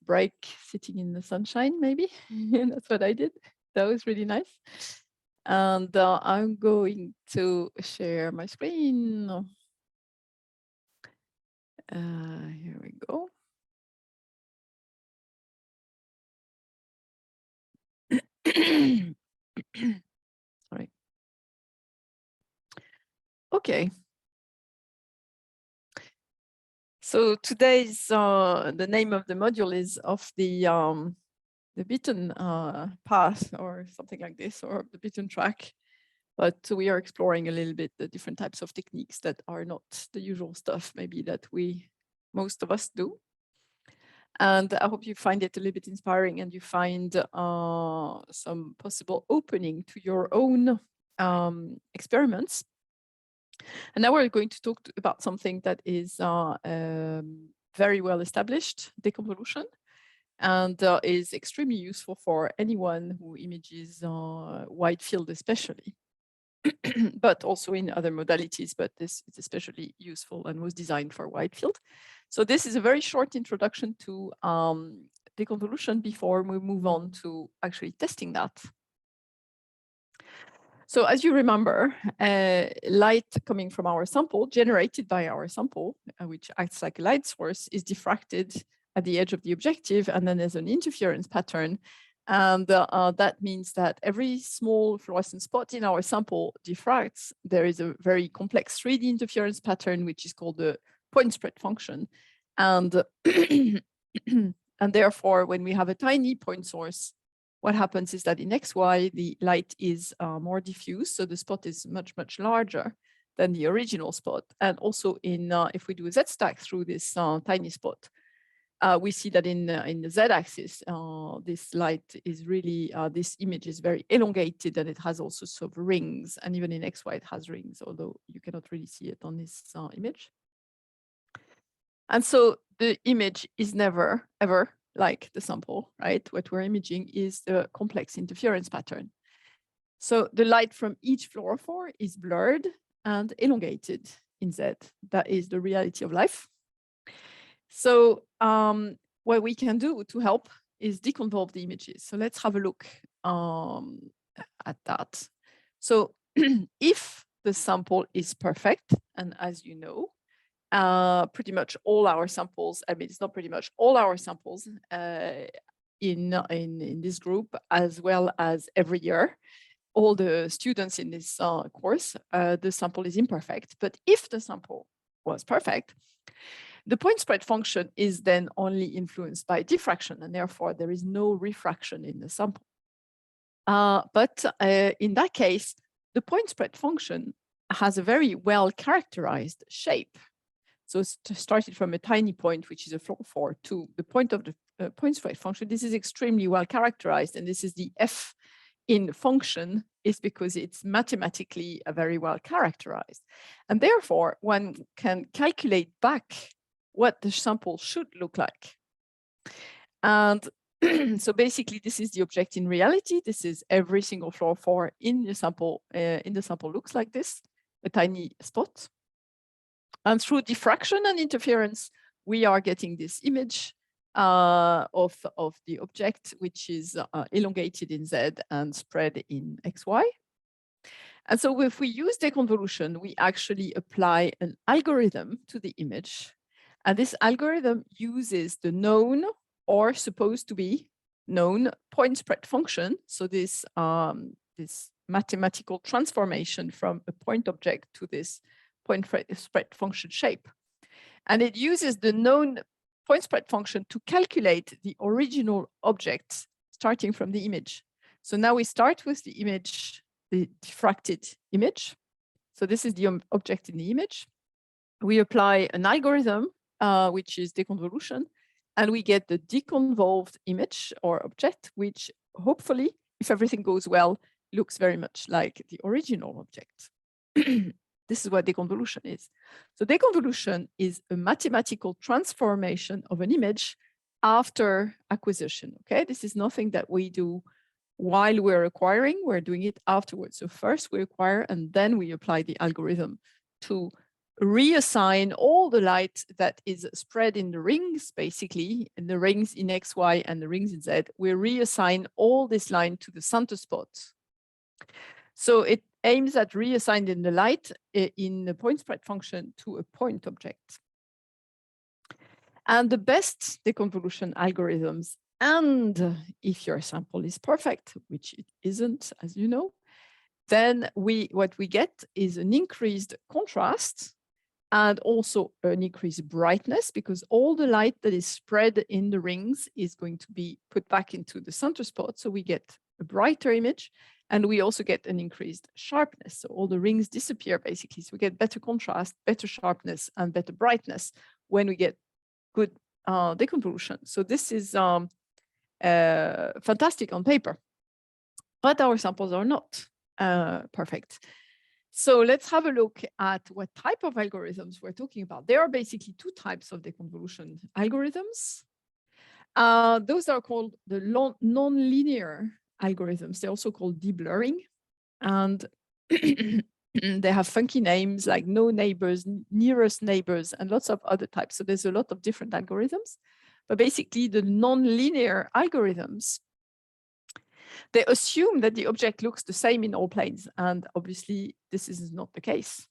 break sitting in the sunshine, maybe. That's what I did. That was really nice. And I'm going to share my screen. Here we go. Sorry. Okay. So today's the name of the module is of the beaten path or something like this, or the beaten track. But we are exploring a little bit the different types of techniques that are not the usual stuff, maybe that most of us do. And I hope you find it a little bit inspiring and you find some possible opening to your own experiments. And now we're going to talk about something that is very well established, deconvolution, and is extremely useful for anyone who images wide field especially, but also in other modalities, but this is especially useful and was designed for wide field. So this is a very short introduction to deconvolution before we move on to actually testing that. So as you remember, light coming from our sample, generated by our sample, which acts like a light source, is diffracted at the edge of the objective, and then there's an interference pattern. And that means that every small fluorescent spot in our sample diffracts. There is a very complex 3D interference pattern, which is called the point spread function. And, and therefore, when we have a tiny point source, what happens is that in XY, the light is more diffuse. So the spot is much, much larger than the original spot. And also in if we do a Z-stack through this tiny spot, we see that in the Z-axis, this light is really, this image is very elongated, and it has also sort of rings. And even in XY, it has rings, although you cannot really see it on this image. And so the image is never, ever like the sample, right? What we're imaging is the complex interference pattern. So the light from each fluorophore is blurred and elongated in Z. That is the reality of life. So what we can do to help is deconvolve the images. So let's have a look at that. So if the sample is perfect, and as you know, pretty much all our samples, I mean, it's not pretty much all our samples in this group, as well as every year, all the students in this course, the sample is imperfect. But if the sample was perfect, the point spread function is then only influenced by diffraction, and therefore there is no refraction in the sample. But in that case, the point spread function has a very well characterized shape. So it's started from a tiny point, which is a fluorophore, to the point of the point spread function. This is extremely well characterized, and this is the F in function, is because it's mathematically very well characterized. And therefore, one can calculate back what the sample should look like. And so basically, this is the object in reality. This is every single fluorophore in the sample. Looks like this, a tiny spot. And through diffraction and interference, we are getting this image of the object, which is elongated in Z and spread in XY. And so if we use deconvolution, we actually apply an algorithm to the image. And this algorithm uses the known or supposed to be known point spread function. So this, this mathematical transformation from a point object to this point spread function shape. And it uses the known point spread function to calculate the original object starting from the image. So now we start with the image, the diffracted image. So this is the object in the image. We apply an algorithm, which is deconvolution, and we get the deconvolved image or object, which hopefully, if everything goes well, looks very much like the original object. This is what deconvolution is. So deconvolution is a mathematical transformation of an image after acquisition. Okay, this is nothing that we do while we're acquiring, we're doing it afterwards. So first we acquire and then we apply the algorithm to reassign all the light that is spread in the rings, basically, in the rings in X, Y, and the rings in Z. We reassign all this line to the center spot. So it aims at reassigning the light in the point spread function to a point object. And the best deconvolution algorithms, and if your sample is perfect, which it isn't, as you know, then what we get is an increased contrast and also an increased brightness, because all the light that is spread in the rings is going to be put back into the center spot. So we get a brighter image, and we also get an increased sharpness. So all the rings disappear, basically. So we get better contrast, better sharpness, and better brightness when we get good deconvolution. So this is fantastic on paper, but our samples are not perfect. So let's have a look at what type of algorithms we're talking about. There are basically two types of deconvolution algorithms. Those are called the non-linear algorithms. They're also called deblurring, and they have funky names like no neighbors, nearest neighbors, and lots of other types. So there's a lot of different algorithms, but basically the non-linear algorithms, they assume that the object looks the same in all planes, and obviously this is not the case.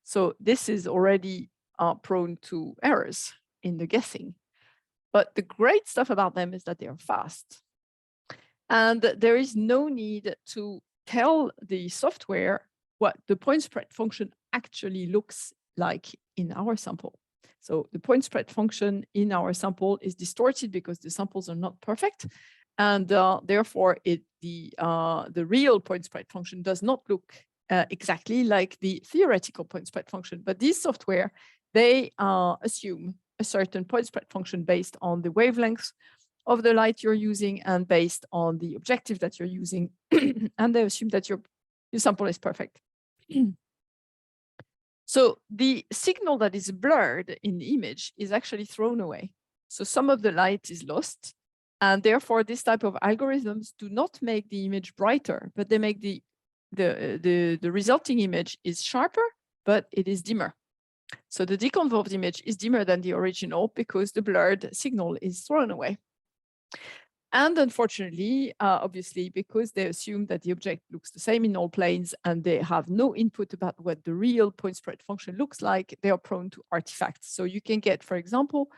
So this is already prone to errors in the guessing. But the great stuff about them is that they are fast. And there is no need to tell the software what the point spread function actually looks like in our sample. So the point spread function in our sample is distorted because the samples are not perfect. And therefore, the real point spread function does not look exactly like the theoretical point spread function. But these software, they assume a certain point spread function based on the wavelengths of the light you're using and based on the objective that you're using. And they assume that your sample is perfect. So the signal that is blurred in the image is actually thrown away. So some of the light is lost. And therefore, this type of algorithms do not make the image brighter, but they make the resulting image is sharper, but it is dimmer. So the deconvolved image is dimmer than the original because the blurred signal is thrown away. And unfortunately, obviously, because they assume that the object looks the same in all planes and they have no input about what the real point spread function looks like, they are prone to artifacts. So you can get, for example,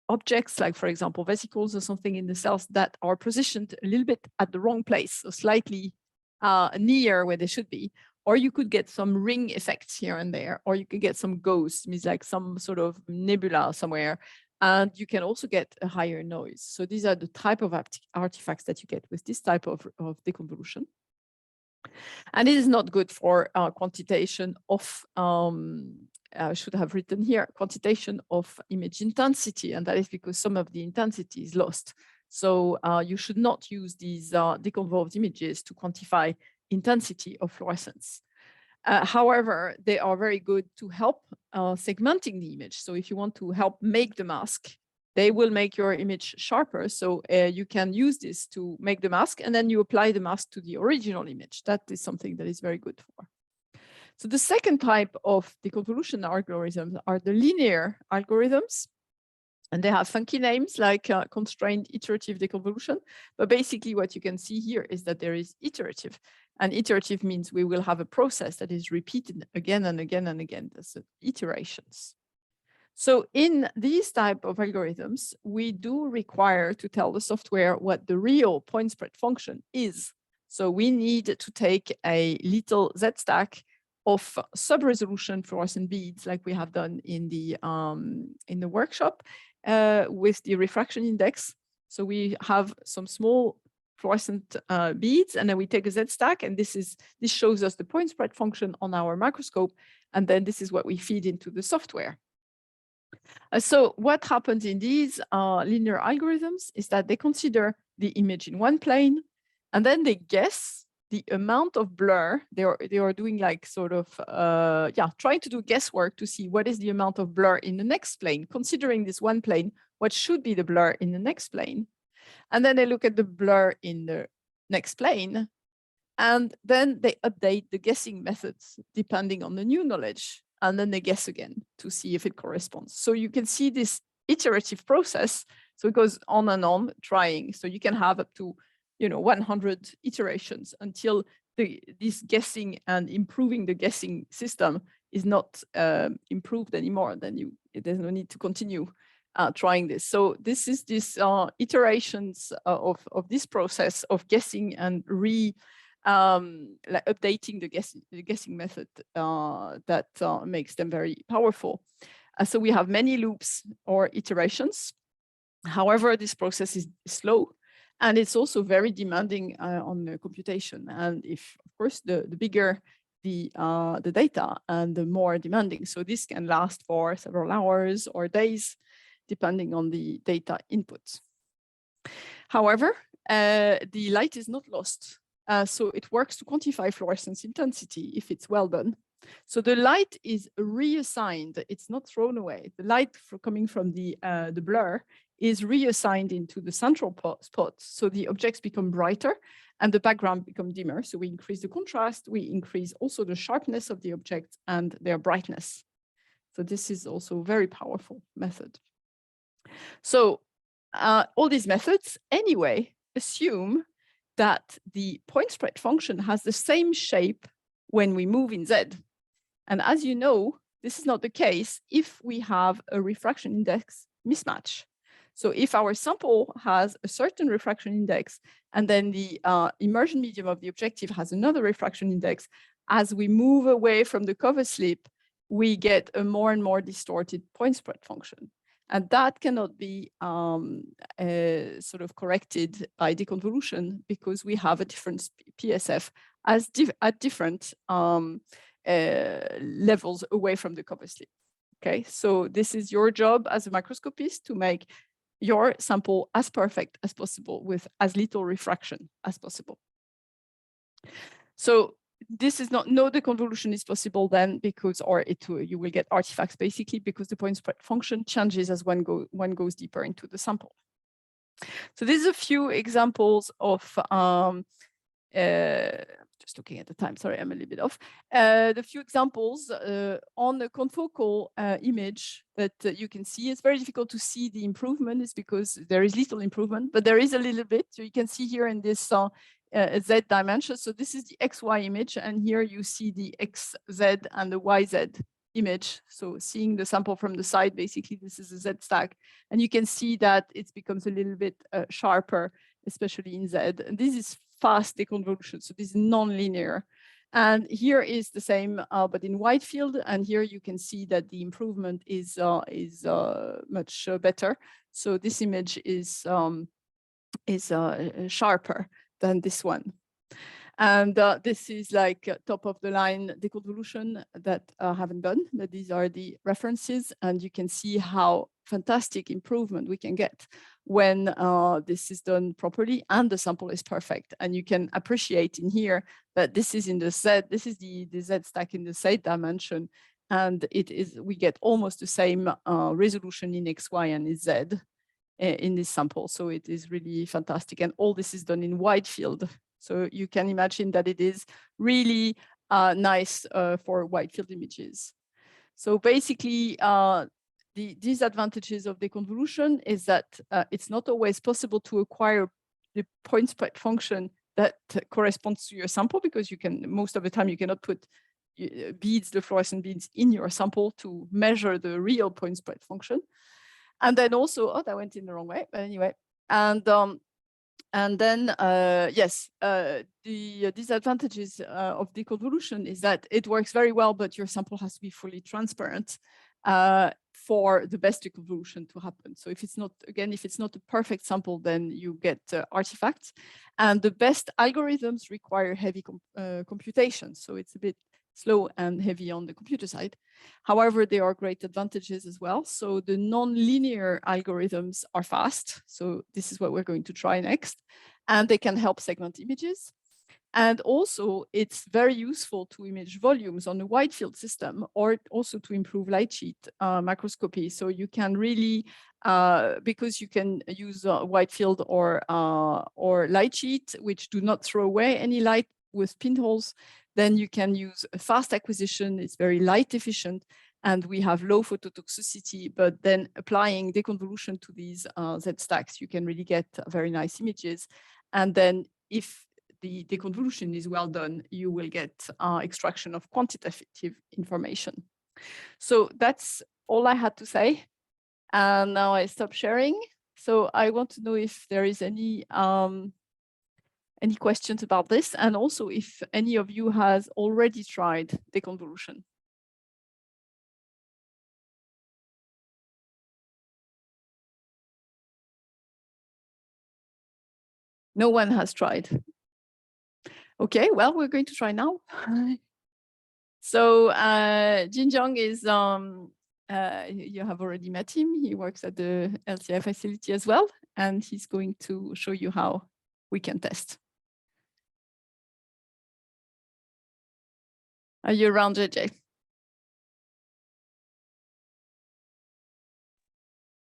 objects like, for example, vesicles or something in the cells that are positioned a little bit at the wrong place, so slightly near where they should be. Or you could get some ring effects here and there, or you could get some ghosts, means like some sort of nebula somewhere. And you can also get a higher noise. So these are the type of artifacts that you get with this type of deconvolution. And it is not good for quantitation of, I should have written here, quantitation of image intensity. And that is because some of the intensity is lost. So you should not use these deconvolved images to quantify intensity of fluorescence. However, they are very good to help segmenting the image. So if you want to help make the mask, they will make your image sharper. So you can use this to make the mask, and then you apply the mask to the original image. That is something that is very good for. So the second type of deconvolution algorithms are the linear algorithms. And they have funky names like constrained iterative deconvolution. But basically what you can see here is that there is iterative. And iterative means we will have a process that is repeated again and again and again. That's iterations. So in these type of algorithms, we do require to tell the software what the real point spread function is. So we need to take a little Z-stack of sub-resolution fluorescent beads, like we have done in the workshop with the refraction index. So we have some small fluorescent beads, and then we take a Z-stack, and this shows us the point spread function on our microscope, and then this is what we feed into the software. So what happens in these linear algorithms is that they consider the image in one plane, and then they guess the amount of blur. They are doing like sort of, trying to do guesswork to see what is the amount of blur in the next plane, considering this one plane, what should be the blur in the next plane. And then they look at the blur in the next plane, And then they update the guessing methods depending on the new knowledge. And then they guess again to see if it corresponds. So you can see this iterative process. So it goes on and on trying. So you can have up to 100 iterations until this guessing and improving the guessing system is not improved anymore. Then there's no need to continue trying this. So this is this iterations of this process of guessing and updating the guessing method that makes them very powerful. So we have many loops or iterations. However, this process is slow, and it's also very demanding on the computation. And if, of course, the bigger the data and the more demanding. So this can last for several hours or days, depending on the data inputs. However, the light is not lost. So it works to quantify fluorescence intensity if it's well done. So the light is reassigned. It's not thrown away. The light coming from the blur is reassigned into the central spot. So the objects become brighter and the background become dimmer. So we increase the contrast. We increase also the sharpness of the objects and their brightness. So this is also a very powerful method. So all these methods anyway assume that the point spread function has the same shape when we move in Z. And as you know, this is not the case if we have a refraction index mismatch. So if our sample has a certain refraction index, and then the immersion medium of the objective has another refraction index, as we move away from the cover slip, we get a more and more distorted point spread function. And that cannot be sort of corrected by deconvolution because we have a different PSF at different levels away from the cover slip. Okay, so this is your job as a microscopist to make your sample as perfect as possible with as little refraction as possible. So this is not, no deconvolution is possible then because, you will get artifacts basically because the point spread function changes as one goes deeper into the sample. So these are a few examples of, just looking at the time, sorry, I'm a little bit off. The few examples on the confocal image that you can see. It's very difficult to see the improvement is because there is little improvement, but there is a little bit. So you can see here in this Z dimension. So this is the XY image, and here you see the XZ and the YZ image. So seeing the sample from the side, basically this is a Z stack, and you can see that it becomes a little bit sharper, especially in Z. And this is fast deconvolution, so this is non-linear. And here is the same, but in wide field. And here you can see that the improvement is much better. So this image is sharper than this one. And this is like top of the line deconvolution that I haven't done, but these are the references. And you can see how fantastic improvement we can get when this is done properly and the sample is perfect. And you can appreciate in here that this is in the Z, this is the Z stack in the Z dimension. And we get almost the same resolution in XY and in Z in this sample. So it is really fantastic. And all this is done in wide field. So you can imagine that it is really nice for wide field images. So basically, the disadvantages of deconvolution is that it's not always possible to acquire the point spread function that corresponds to your sample, because you can, most of the time, you cannot put beads, the fluorescent beads, in your sample to measure the real point spread function. And then also, oh, that went in the wrong way, but anyway. And then, yes, the disadvantages of deconvolution is that it works very well, but your sample has to be fully transparent for the best deconvolution to happen. So if it's not, again, if it's not a perfect sample, then you get artifacts. And the best algorithms require heavy computation. So it's a bit slow and heavy on the computer side. However, there are great advantages as well. So the non-linear algorithms are fast. So this is what we're going to try next. And they can help segment images. And also, it's very useful to image volumes on a wide field system, or also to improve light sheet microscopy. So you can really, because you can use wide field or light sheet, which do not throw away any light, with pinholes, then you can use a fast acquisition. It's very light efficient, and we have low phototoxicity. But then applying deconvolution to these Z stacks, you can really get very nice images. And then if the deconvolution is well done, you will get extraction of quantitative information. So that's all I had to say. And now I stop sharing. So I want to know if there is any questions about this, and also if any of you has already tried deconvolution. No one has tried. Okay, well, we're going to try now. So Jin Jiang is, you have already met him. He works at the LCI facility as well, and he's going to show you how we can test. Are you around, JJ?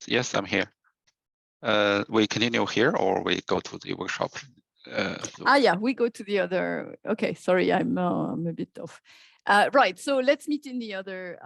Yes, I'm here. We continue here, or we go to the workshop? Yeah, we go to the other. Okay, sorry, I'm a bit off. Right, so let's meet in the other